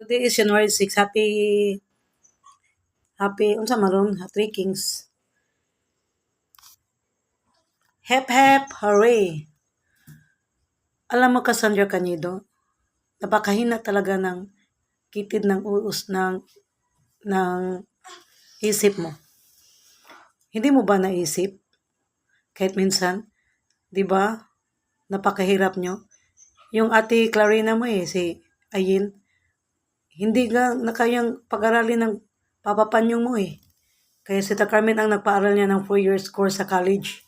Today is January 6. Happy, unsa maron? Three Kings. Hep hep, hooray! Alam mo, Cassandra Cañedo, napakahina talaga ng kitid ng uus ng isip mo. Hindi mo ba naisip? Kahit minsan, di ba, napakahirap nyo? Yung ate Clarina mo si Ayin, hindi nga na kayang pag-aralin ng papapanyong mo Kaya si Carmen ang nagpaaral niya ng 4 years course sa college.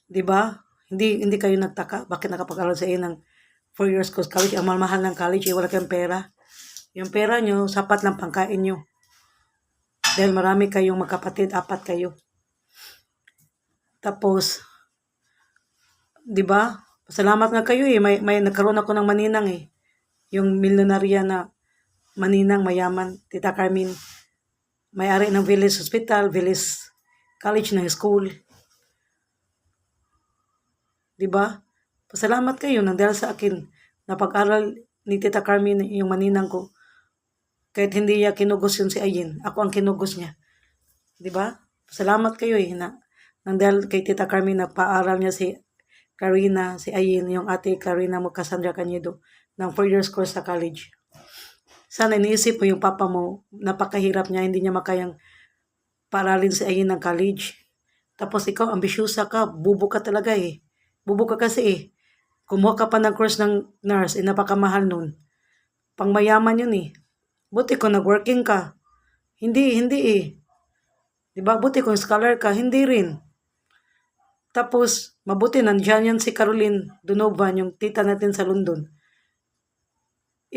'Di ba? Hindi kayo nagtaka bakit nakapag-aral sa ng 4 years course college. Ang mahal ng college, wala kayong pera. Yung pera nyo, sapat lang pangkain nyo. Dahil marami kayong magkapatid, 4 kayo. Tapos, 'di ba? Pasalamat nga kayo may nagkaroon ako ng maninang Yung milyonarya na maninang mayaman, Tita Carmen. May-ari ng Village Hospital, Village College ng school. 'Di ba? Pasalamat kayo nang dahil sa akin napag-aral ni Tita Carmen yung maninang ko. Kahit hindi niya kinugos yun si Ayin, ako ang kinugos niya. 'Di ba? Pasalamat kayo nang dahil kay Tita Carmen nagpaaral niya si Clarina, si Ayin, yung ate Clarina mo, Cassandra Cañedo, ng 4 years course sa college. Sana iniisip mo yung papa mo, napakahirap niya, hindi niya makayang paaralin si Ayin ng college. Tapos ikaw, ambisyosa ka, bubo ka talaga Bubo ka kasi Kumuha ka pa ng course ng nurse, napakamahal nun. Pangmayaman yun Buti kung nag-working ka. Hindi Diba? Buti kung scholar ka, hindi rin. Tapos, mabuti nandiyan yan si Caroline Donovan, yung tita natin sa London.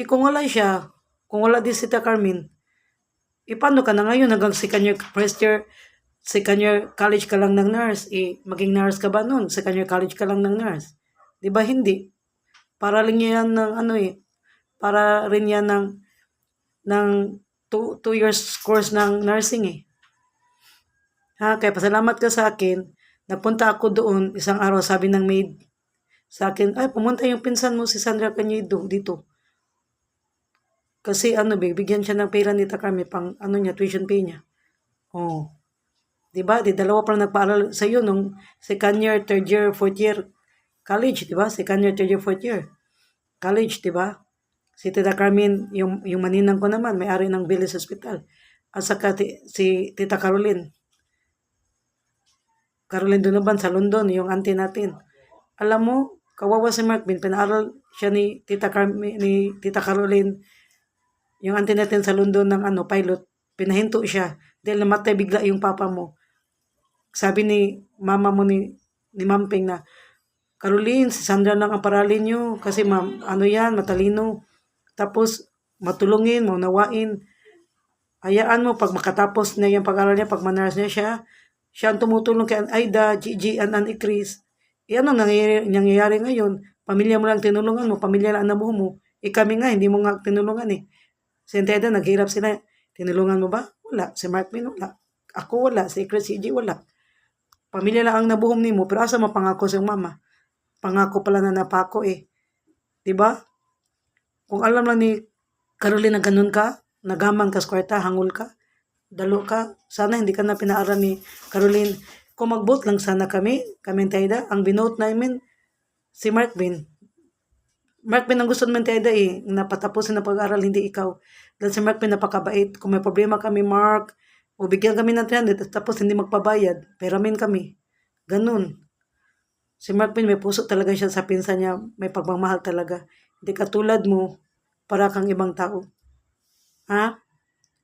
Kung wala siya, kung wala din si Tita Carmen, paano ka na ngayon hanggang second year college ka lang ng nurse? Maging nurse ka ba nun? Second year college ka lang ng nurse? Diba hindi? Para rin yan ng para rin yan ng 2 years course ng nursing Kaya pasalamat ka sa akin. Nagpunta ako doon isang araw, sabi ng maid sa akin, ay pumunta yung pinsan mo si Sandra Cañedo dito. Kasi bigyan siya ng pera ni Takami pang niya, tuition pay niya. Oh. Diba? Dalawa pa lang nagpaaral sa iyo nung second year, third year, fourth year college, diba? Second year, third year, fourth year college, diba? Si Tita Carmen, yung maninang ko naman, may-ari ng Village Hospital. At saka si Tita Caroline Donovan sa London, yung auntie natin. Alam mo, kawawa si Mark Bin, pinaaral siya ni Tita Caroline, yung auntie natin sa London ng pilot. Pinahinto siya dahil namatay bigla yung papa mo. Sabi ni mama mo ni Mamping na, Caroline, si Sandra lang ang paralin nyo kasi yan, matalino. Tapos, matulungin, maunawain. Hayaan mo, pag makatapos na yung pag-aral niya, pag manaras niya siya ang tumutulong kay Aida, Gigi, and Chris. Ano nangyayari ngayon? Pamilya mo lang tinulungan mo, pamilya lang ang nabuho mo. Kami nga, hindi mo nga tinulungan Si Aida, naghirap sila. Tinulungan mo ba? Wala. Si Mark Min, wala. Ako wala. Si Chris, Gigi, wala. Pamilya lang ang nabuhom ni mo, pero asa mapangako sa mama? Pangako pala na napako Diba? Kung alam lang ni Caroline na ganun ka, nagaman ka sa kwarta, hangul ka, dalo ka, sana hindi ka na pinaaral ni Caroline. Kung mag-vote lang sana kami Taida, ang binote namin, si Mark Bin. Mark Bin ang gusto naman Taida napatapusin na pag-aral, hindi ikaw. Dahil si Mark Bin napakabait. Kung may problema kami, Mark, o bigyan kami ng 300, tapos hindi magpabayad, peramin kami. Ganun. Si Mark Bin, may puso talaga siya sa pinsan niya, may pagmamahal talaga. Hindi katulad mo, para kang ibang tao.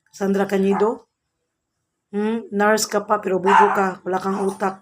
Sandra Cañedo? Nurse ka pa, pero bubo ka, wala kang utak.